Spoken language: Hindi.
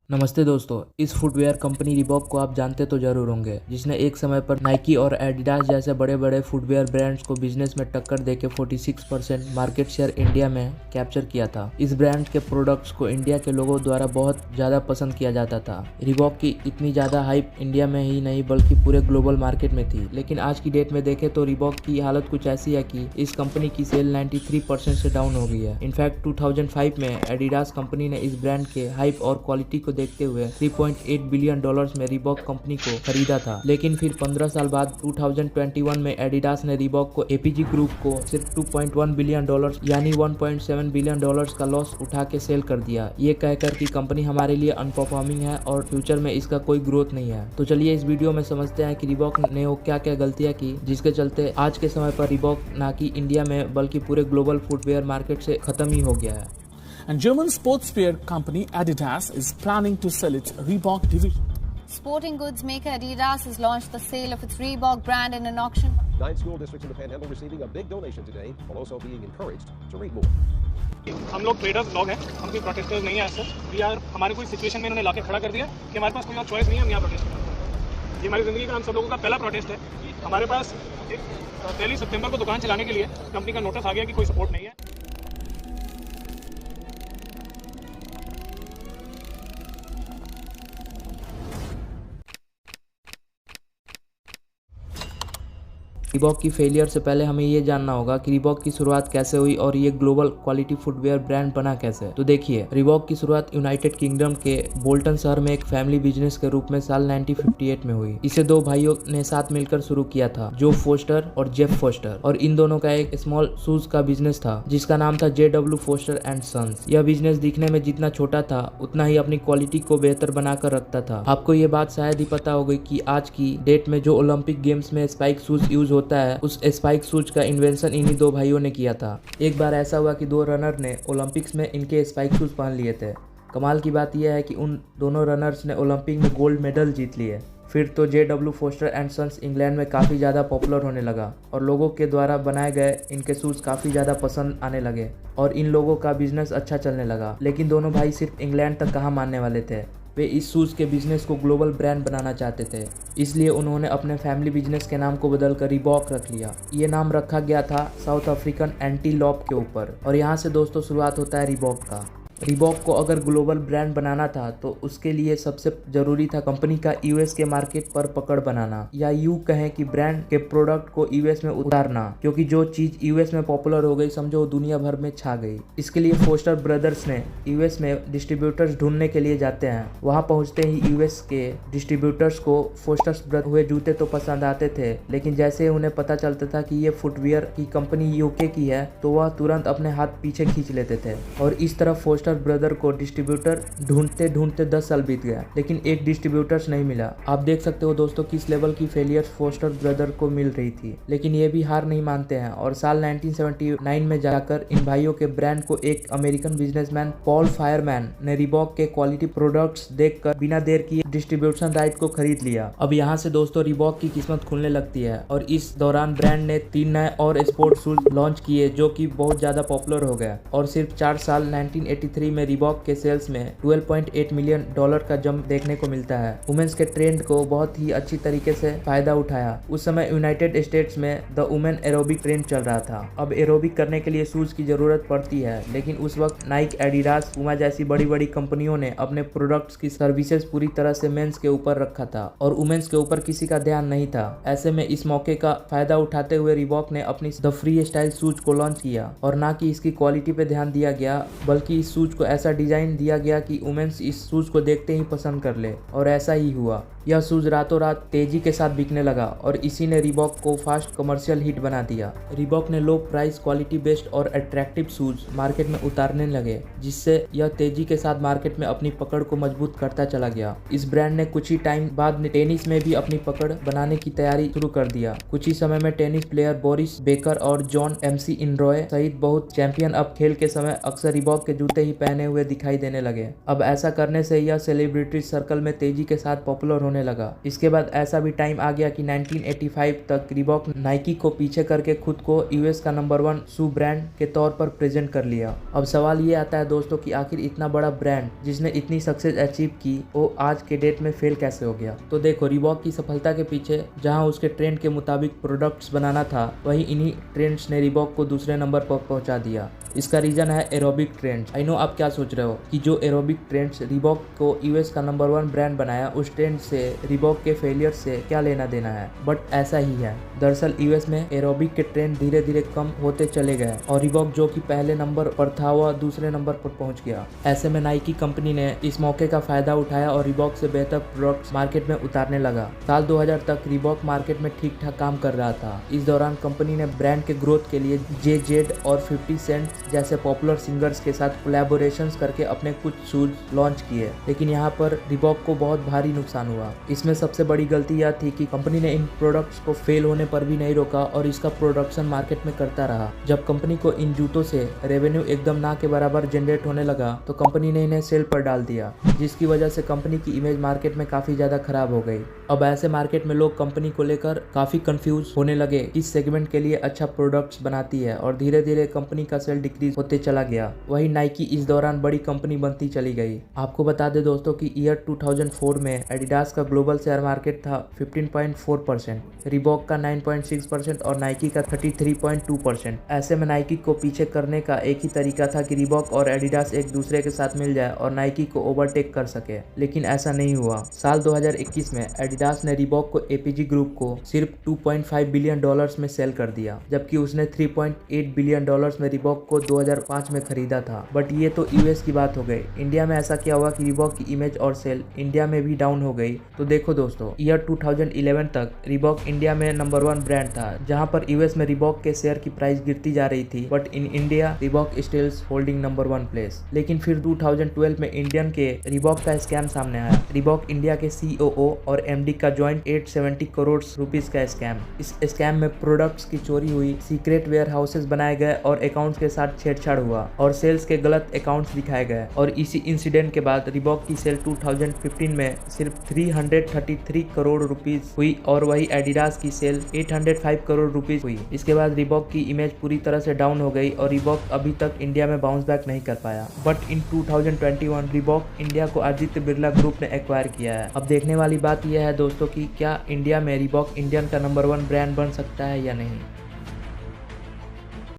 नमस्ते दोस्तों, इस फुटवेयर कंपनी रिबॉक को आप जानते तो जरूर होंगे, जिसने एक समय पर नाइकी और एडिडास जैसे बड़े बड़े फुटवेयर ब्रांड्स को बिजनेस में टक्कर देके 46% मार्केट शेयर इंडिया में कैप्चर किया था। इस ब्रांड के प्रोडक्ट्स को इंडिया के लोगों द्वारा बहुत ज़्यादा पसंद किया जाता था। रिबॉक की इतनी ज़्यादा हाइप इंडिया में ही नहीं बल्कि पूरे ग्लोबल मार्केट में थी। लेकिन आज की डेट में देखें तो रिबॉक की हालत कुछ ऐसी है कि इस कंपनी की सेल 93% से डाउन हो गई है। इनफैक्ट 2005 में एडिडास कंपनी ने इस ब्रांड के हाइप और क्वालिटी को देखते हुए 3.8 बिलियन डॉलर्स में रिबॉक कंपनी को खरीदा था। लेकिन फिर 15 साल बाद 2021 में एडिडास ने रिबॉक को एपीजी ग्रुप को सिर्फ 2.1 बिलियन डॉलर्स यानी 1.7 बिलियन डॉलर्स का लॉस उठा के सेल कर दिया, ये कहकर कि कंपनी हमारे लिए अनपरफॉर्मिंग है और फ्यूचर में इसका कोई ग्रोथ नहीं है। तो चलिए इस वीडियो में समझते हैं कि रिबॉक ने वो क्या क्या गलतियां की जिसके चलते आज के समय पर रिबॉक ना कि इंडिया में बल्कि पूरे ग्लोबल फुटवेयर मार्केट से खत्म ही हो गया है। And German sportswear company Adidas is planning to sell its Reebok division. Sporting goods maker Adidas has launched the sale of its Reebok brand in an auction. 9 school districts in the Panhandle receiving a big donation today, while also being encouraged to read more. हम लोग ट्रेडर्स लोग हैं, हम कोई प्रोटेस्टर्स नहीं है। ऐसे वी आर हमारे कोई सिचुएशन में इन्होंने लाके खड़ा कर दिया कि हमारे पास कोई और चॉइस नहीं है, हम यहाँ प्रोटेस्ट करें। ये हमारी ज़िंदगी का हम सब लोगों का पहला प्रोटेस्ट है। हमारे पास पहली सितंबर को दुकान चलाने के लिए कंपनी का नोटिस आ गया कि कोई सपोर्ट नहीं है। रिबॉक की फेलियर से पहले हमें ये जानना होगा कि रिबॉक की शुरुआत कैसे हुई और ये ग्लोबल क्वालिटी फुटवेयर ब्रांड बना कैसे। तो देखिए, रिबॉक की शुरुआत यूनाइटेड किंगडम के बोल्टन शहर में एक फैमिली बिजनेस के रूप में साल 1958 में हुई। इसे दो भाइयों ने साथ मिलकर शुरू किया था, जो फोस्टर और जेफ फोस्टर, और इन दोनों का एक स्मॉल शूज का बिजनेस था जिसका नाम था JW फोस्टर एंड सन्स। यह बिजनेस दिखने में जितना छोटा था उतना ही अपनी क्वालिटी को बेहतर बनाकर रखता था। आपको ये बात शायद ही पता होगी कि आज की डेट में जो ओलंपिक गेम्स में स्पाइक शूज यूज होता है, उस स्पाइक शूज का इन्वेंशन इन्हीं दो भाइयों ने किया था। एक बार ऐसा हुआ कि दो रनर ने ओलंपिक्स में इनके स्पाइक शूज पहन लिए थे। कमाल की बात यह है कि उन दोनों रनर्स ने ओलंपिक में गोल्ड मेडल जीत लिए। फिर तो JW Foster and sons England में काफ़ी ज़्यादा पॉपुलर होने लगा और लोगों के द्वारा बनाए गए इनके शूज़ काफ़ी ज़्यादा पसंद आने लगे और इन लोगों का बिजनेस अच्छा चलने लगा। लेकिन दोनों भाई सिर्फ इंग्लैंड तक कहाँ मानने वाले थे, वे इस शूज़ के बिजनेस को ग्लोबल ब्रांड बनाना चाहते थे। इसलिए उन्होंने अपने फैमिली बिजनेस के नाम को बदलकर रिबॉक रख लिया। ये नाम रखा गया था साउथ अफ्रीकन एंटीलोप के ऊपर। और यहाँ से दोस्तों शुरुआत होता है रिबॉक का। रिबॉक को अगर ग्लोबल ब्रांड बनाना था तो उसके लिए सबसे ज़रूरी था कंपनी का यूएस के मार्केट पर पकड़ बनाना, या यूँ कहें कि ब्रांड के प्रोडक्ट को यूएस में उतारना, क्योंकि जो चीज़ यूएस में पॉपुलर हो गई समझो वो दुनिया भर में छा गई। इसके लिए फोस्टर ब्रदर्स ने यूएस में डिस्ट्रीब्यूटर्स ढूंढने के लिए जाते हैं। वहाँ पहुँचते ही यूएस के डिस्ट्रीब्यूटर्स को फोस्टर्स ब्रदर हुए जूते तो पसंद आते थे, लेकिन जैसे उन्हें पता चलता था कि ये फुटवियर की कंपनी यूके की है तो वह तुरंत अपने हाथ पीछे खींच लेते थे। और इस तरह फोस्टर ब्रदर को डिस्ट्रीब्यूटर ढूंढते ढूंढते 10 साल बीत गया, लेकिन एक डिस्ट्रीब्यूटर्स नहीं मिला। आप देख सकते हो दोस्तों किस लेवल की फेलियर फोस्टर ब्रदर को मिल रही थी, लेकिन ये भी हार नहीं मानते हैं और साल 1979 में जाकर इन भाइयों के ब्रांड को एक अमेरिकन बिजनेसमैन पॉल फायरमैन ने रिबॉक के क्वालिटी प्रोडक्ट्स देखकर बिना देर किए डिस्ट्रीब्यूशन राइट को खरीद लिया। अब यहाँ से दोस्तों रिबॉक की किस्मत खुलने लगती है और इस दौरान ब्रांड ने 3 नए और स्पोर्ट शूज लॉन्च किए जो कि बहुत ज्यादा पॉपुलर हो गया और सिर्फ 4 साल 1983 में रिबॉक के सेल्स में 12.8 मिलियन डॉलर का जंप देखने को मिलता है। वुमेन्स के ट्रेंड को बहुत ही अच्छी तरीके से फायदा उठाया। उस समय यूनाइटेड स्टेट्स में द वुमेन एरोबिक ट्रेंड चल रहा था। अब एरोबिक करने के लिए शूज की जरूरत पड़ती है, लेकिन उस वक्त नाइक, एडिडास, पुमा जैसी बड़ी बड़ी कंपनियों ने अपने प्रोडक्ट्स की सर्विसेज पूरी तरह से मेंस के ऊपर रखा था और वुमेन्स के ऊपर किसी का ध्यान नहीं था। ऐसे में इस मौके का फायदा उठाते हुए रिबॉक ने अपनी द फ्री स्टाइल शूज को लॉन्च किया और ना कि इसकी क्वालिटी पे ध्यान दिया गया, बल्कि इस शूज को ऐसा डिजाइन दिया गया कि वुमेन्स इस शूज को देखते ही पसंद कर ले। और ऐसा ही हुआ। यह शूज रातों रात तेजी के साथ बिकने लगा और इसी ने रिबॉक को फास्ट कमर्शियल हिट बना दिया। रिबॉक ने लो प्राइस, क्वालिटी बेस्ड और अट्रैक्टिव शूज मार्केट में उतारने लगे, जिससे यह तेजी के साथ मार्केट में अपनी पकड़ को मजबूत करता चला गया। इस ब्रांड ने कुछ ही टाइम बाद टेनिस में भी अपनी पकड़ बनाने की तैयारी शुरू कर दिया। कुछ ही समय में टेनिस प्लेयर बोरिस बेकर और जॉन MC इनरॉय सहित बहुत चैंपियन अब खेल के समय अक्सर रिबॉक के जूते ही पहने हुए दिखाई देने लगे। अब ऐसा करने से यह सेलिब्रिटी सर्कल में तेजी के साथ पॉपुलर होने लगा। इसके बाद ऐसा भी टाइम आ गया कि 1985 तक रीबॉक नाइकी को पीछे करके खुद को यूएस का नंबर 1 शू ब्रांड के तौर पर प्रेजेंट कर लिया। अब सवाल ये आता है दोस्तों कि आखिर इतना बड़ा ब्रांड जिसने इतनी सक्सेस अचीव की वो आज के डेट में फेल कैसे हो गया। तो देखो, रीबॉक की सफलता के पीछे जहां उसके ट्रेंड के मुताबिक प्रोडक्ट्स बनाना था, वहीं इन्हीं ट्रेंड्स ने रीबॉक को दूसरे नंबर पर पहुंचा दिया। इसका रीजन है एरोबिक ट्रेंड्स। आई नो आप क्या सोच रहे हो कि जो एरोबिक ट्रेंड्स रीबॉक को यूएस का नंबर 1 ब्रांड बनाया, उस ट्रेंड से रीबॉक के फेलियर से क्या लेना देना है, बट ऐसा ही है। दरअसल यूएस में एरोबिक के ट्रेंड धीरे धीरे कम होते चले गए और रीबॉक जो कि पहले नंबर पर था वह दूसरे नंबर पर पहुंच गया। ऐसे में नाइकी कंपनी ने इस मौके का फायदा उठाया और रीबॉक से बेहतर प्रोडक्ट्स मार्केट में उतारने लगा। साल 2000 तक रीबॉक मार्केट में ठीक ठाक काम कर रहा था। इस दौरान कंपनी ने ब्रांड के ग्रोथ के लिए जे और 50 सेंट जैसे पॉपुलर सिंगर्स के साथ कोलैबोरेशंस करके अपने कुछ शूज लॉन्च किए, लेकिन यहाँ पर रीबॉक को बहुत भारी नुकसान हुआ। इसमें सबसे बड़ी गलती यह थी कि कंपनी ने इन प्रोडक्ट्स को फेल होने पर भी नहीं रोका और इसका प्रोडक्शन मार्केट में करता रहा। जब कंपनी को इन जूतों से रेवेन्यू एकदम ना के बराबर जनरेट होने लगा तो कंपनी ने इन्हें सेल पर डाल दिया, जिसकी वजह से कंपनी की इमेज मार्केट में काफी ज्यादा खराब हो गई। अब ऐसे मार्केट में लोग कंपनी को लेकर काफी कंफ्यूज होने लगे, किस सेगमेंट के लिए अच्छा प्रोडक्ट्स बनाती है, और धीरे धीरे कंपनी का सेल डिक्रीज होते चला गया। वही नाइकी इस दौरान बड़ी कंपनी बनती चली गई। आपको बता दे दोस्तों कि ईयर 2004 में एडिडास का ग्लोबल शेयर मार्केट था 15.4%, रीबॉक का 9.6% और नाइकी का 33.2%। ऐसे में नाइकी को पीछे करने का एक ही तरीका था कि रीबॉक और एडिडास एक दूसरे के साथ मिल जाए और नाइकी को ओवरटेक कर सके, लेकिन ऐसा नहीं हुआ। साल 2021 में एडिडास ने रीबॉक को एपीजी ग्रुप को सिर्फ $2.5 बिलियन में सेल कर दिया, जबकि उसने $3.8 बिलियन में रीबॉक को 2005 में खरीदा था। बट ये तो यूएस की बात हो गई। इंडिया में ऐसा क्या हुआ कि रीबॉक की इमेज और सेल इंडिया में भी डाउन हो गई। तो देखो दोस्तों, ईयर 2011 तक रीबॉक इंडिया में नंबर 1 ब्रांड था, जहां पर यूएस में रीबॉक के शेयर की प्राइस गिरती जा रही थी, but in India Reebok stills holding number 1 place. लेकिन फिर 2012 में इंडियन के रीबॉक का स्कैम सामने आया। रीबॉक इंडिया के सीओओ और एमडी का जॉइंट 870 करोड़ रुपीस का स्कैम। इस स्कैम में प्रोडक्ट्स की चोरी हुई, सीक्रेट वेयर हाउसेस बनाए गए और अकाउंट्स के साथ छेड़छाड़ हुआ और सेल्स के गलत अकाउंट्स दिखाए गए। और इसी इंसिडेंट के बाद रीबॉक की सेल 2015 में सिर्फ 333 करोड़ रुपीस हुई और वही एडिडास की सेल 805 करोड़ रुपीस हुई। इसके बाद रीबॉक की इमेज पूरी तरह से डाउन हो गई और रीबॉक अभी तक इंडिया में बाउंस बैक नहीं कर पाया। बट इन 2021 रीबॉक इंडिया को आदित्य बिरला ग्रुप ने एक्वायर किया है। अब देखने वाली बात यह है दोस्तों कि क्या इंडिया में रीबॉक इंडियन का नंबर 1 ब्रांड बन सकता है या नहीं।